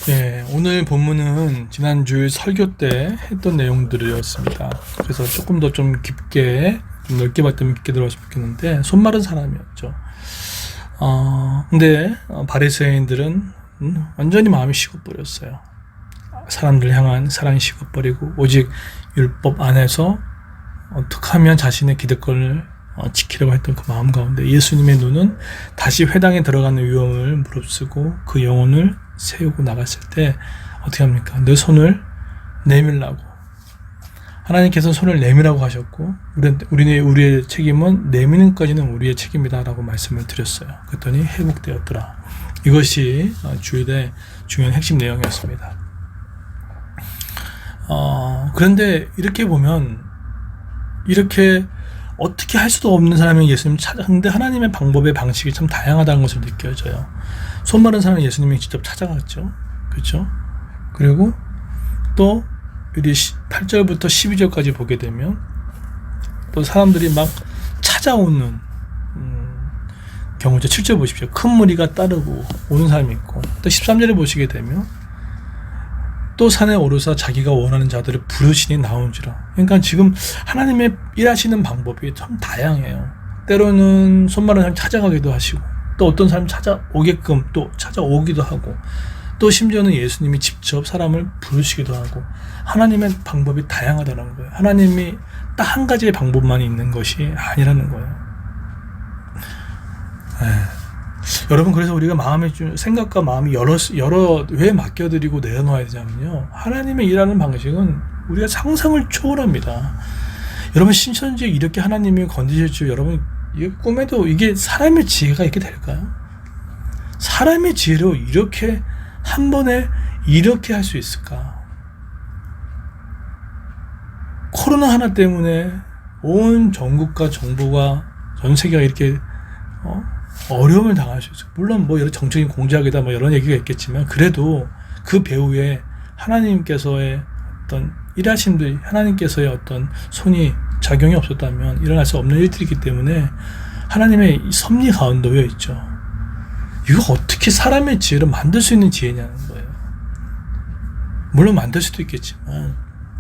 네, 오늘 본문은 지난주 설교 때 했던 내용들이었습니다. 그래서 조금 더 좀 깊게, 좀 넓게 봤다면 깊게 들어갔으면 좋겠는데, 손 마른 사람이었죠. 근데 바리새인들은 완전히 마음이 식어버렸어요. 사람들 향한 사랑이 식어버리고, 오직 율법 안에서 어떻게 하면 자신의 기득권을 지키려고 했던 그 마음 가운데 예수님의 눈은 다시 회당에 들어가는 위험을 무릅쓰고 그 영혼을 세우고 나갔을 때 어떻게 합니까? 내 손을 내밀라고. 하나님께서 손을 내밀라고 하셨고 우리의 책임은 내미는 것까지는 우리의 책임이다라고 말씀을 드렸어요. 그랬더니 회복되었더라. 이것이 주일의 중요한 핵심 내용이었습니다. 그런데 이렇게 보면 이렇게 어떻게 할 수도 없는 사람이 예수님을 찾았는데 하나님의 방법의 방식이 참 다양하다는 것을 느껴져요. 손 마른 사람은 예수님이 직접 찾아갔죠. 그렇죠? 그리고 또 우리 8절부터 12절까지 보게 되면 또 사람들이 막 찾아오는 경우죠. 7절 보십시오. 큰 무리가 따르고 오는 사람이 있고 또 13절에 보시게 되면 또 산에 오르사 자기가 원하는 자들을 부르시니 나온지라. 그러니까 지금 하나님의 일하시는 방법이 참 다양해요. 때로는 손 마른 사람 찾아가기도 하시고 또 어떤 사람이 찾아오게끔 또 찾아오기도 하고 또 심지어는 예수님이 직접 사람을 부르시기도 하고 하나님의 방법이 다양하다는 거예요. 하나님이 딱 한 가지의 방법만 있는 것이 아니라는 거예요. 여러분, 그래서 우리가 마음의 생각과 마음이 여러 왜 맡겨드리고 내려놓아야 되냐면요, 하나님의 일하는 방식은 우리가 상상을 초월합니다. 여러분, 신천지에 이렇게 하나님이 건드실 줄 여러분 이게 꿈에도 이게 사람의 지혜가 이렇게 될까요? 사람의 지혜로 이렇게 한 번에 이렇게 할 수 있을까? 코로나 하나 때문에 온 전국과 정부가 전 세계가 이렇게 어려움을 당할 수 있어요. 물론 뭐 여러 정책인 공작이다 뭐 이런 얘기가 있겠지만 그래도 그 배후에 하나님께서의 어떤 일하심들, 하나님께서의 어떤 손이 작용이 없었다면 일어날 수 없는 일들이기 때문에 하나님의 섭리 가운데 놓여 있죠. 이거 어떻게 사람의 지혜를 만들 수 있는 지혜냐는 거예요. 물론 만들 수도 있겠지만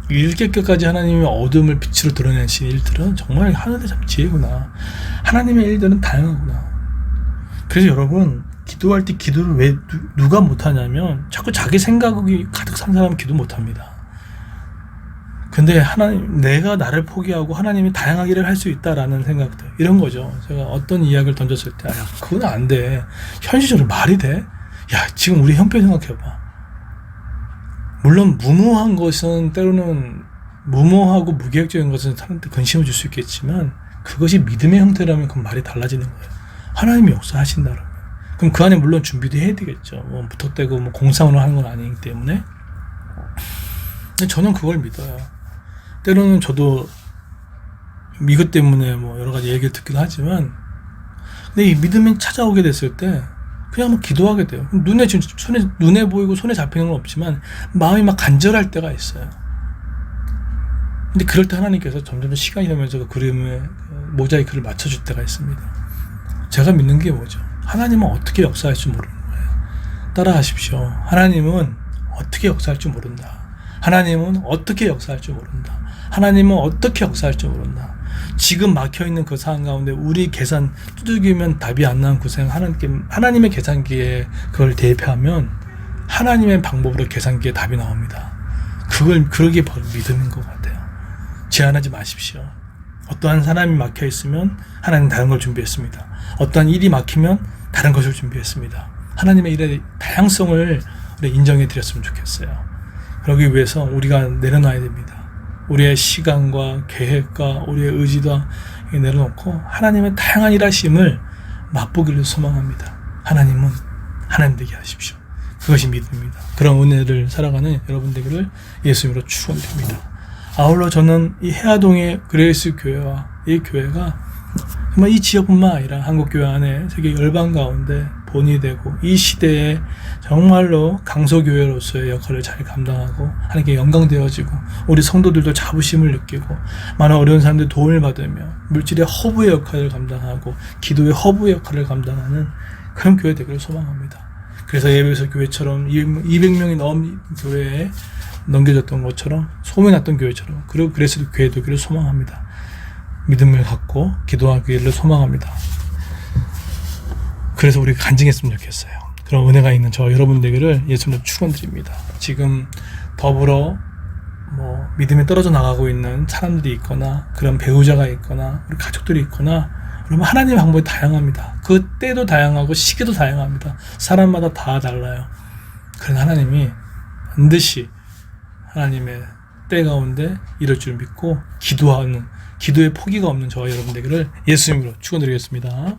일깨까지 하나님의 어둠을 빛으로 드러내신 일들은 정말 하늘의 참 지혜구나. 하나님의 일들은 다양하구나. 그래서 여러분, 기도할 때 기도를 왜 누가 못하냐면 자꾸 자기 생각이 가득 찬 사람은 기도 못합니다. 근데 하나님, 내가 나를 포기하고 하나님이 다양하게 일을 할 수 있다라는 생각들, 이런 거죠. 제가 어떤 이야기를 던졌을 때, 그건 안 돼. 현실적으로 말이 돼? 야, 지금 우리 형편 생각해봐. 물론 무모한 것은 때로는 무모하고 무계획적인 것은 사람한테 근심을 줄 수 있겠지만 그것이 믿음의 형태라면 그 말이 달라지는 거예요. 하나님이 역사하신다라고. 그럼 그 안에 물론 준비도 해야 되겠죠. 뭐 무턱대고 뭐 공상으로 하는 건 아니기 때문에. 근데 저는 그걸 믿어요. 때로는 저도 이것 때문에 뭐 여러 가지 얘기를 듣기도 하지만, 근데 이 믿음이 찾아오게 됐을 때 그냥 뭐 기도하게 돼요. 눈에 보이고 손에 잡히는 건 없지만 마음이 막 간절할 때가 있어요. 근데 그럴 때 하나님께서 점점 시간이 되면서 그 그림에 모자이크를 맞춰줄 때가 있습니다. 제가 믿는 게 뭐죠? 하나님은 어떻게 역사할 줄 모르는 거예요. 따라하십시오. 하나님은 어떻게 역사할 줄 모른다. 하나님은 어떻게 역사할 줄 모른다. 하나님은 어떻게 역사할 줄 모른다. 지금 막혀있는 그 상황 가운데 우리 계산 두들기면 답이 안 나는 그 상황, 하나님의 계산기에 그걸 대입하면 하나님의 방법으로 계산기에 답이 나옵니다. 그러게 바로 믿음인 것 같아요. 제한하지 마십시오. 어떠한 사람이 막혀있으면 하나님 다른 걸 준비했습니다. 어떠한 일이 막히면 다른 것을 준비했습니다. 하나님의 일의 다양성을 우리 인정해 드렸으면 좋겠어요. 그러기 위해서 우리가 내려놔야 됩니다. 우리의 시간과 계획과 우리의 의지도 내려놓고 하나님의 다양한 일하심을 맛보기를 소망합니다. 하나님은 하나님 되게 하십시오. 그것이 믿음입니다. 그런 은혜를 살아가는 여러분 되기를 예수님으로 축원드립니다. 아울러 저는 이 해화동의 그레이스 교회와 이 교회가 정말 이 지역뿐만 아니라 한국교회 안에 세계 열방 가운데 본이 되고 이 시대에 정말로 강소교회로서의 역할을 잘 감당하고 하나님께 영광되어지고 우리 성도들도 자부심을 느끼고 많은 어려운 사람들의 도움을 받으며 물질의 허브의 역할을 감당하고 기도의 허브의 역할을 감당하는 그런 교회 되기를 소망합니다. 그래서 예배소 교회처럼 200명이 넘은 교회에 넘겨졌던 것처럼 소문이 났던 교회처럼 그리고 그래서 교회도 소망합니다. 믿음을 갖고 기도하기를 소망합니다. 그래서 우리가 간증했으면 좋겠어요. 그런 은혜가 있는 저 여러분들에게를 예수님으로 축원드립니다. 지금 더불어 믿음에 떨어져 나가고 있는 사람들이 있거나 그런 배우자가 있거나 우리 가족들이 있거나 그러면 하나님의 방법이 다양합니다. 그 때도 다양하고 시기도 다양합니다. 사람마다 다 달라요. 그런 하나님이 반드시 하나님의 때 가운데 이럴 줄 믿고 기도하는 기도의 포기가 없는 저와 여러분들에게를 예수님으로 축원드리겠습니다.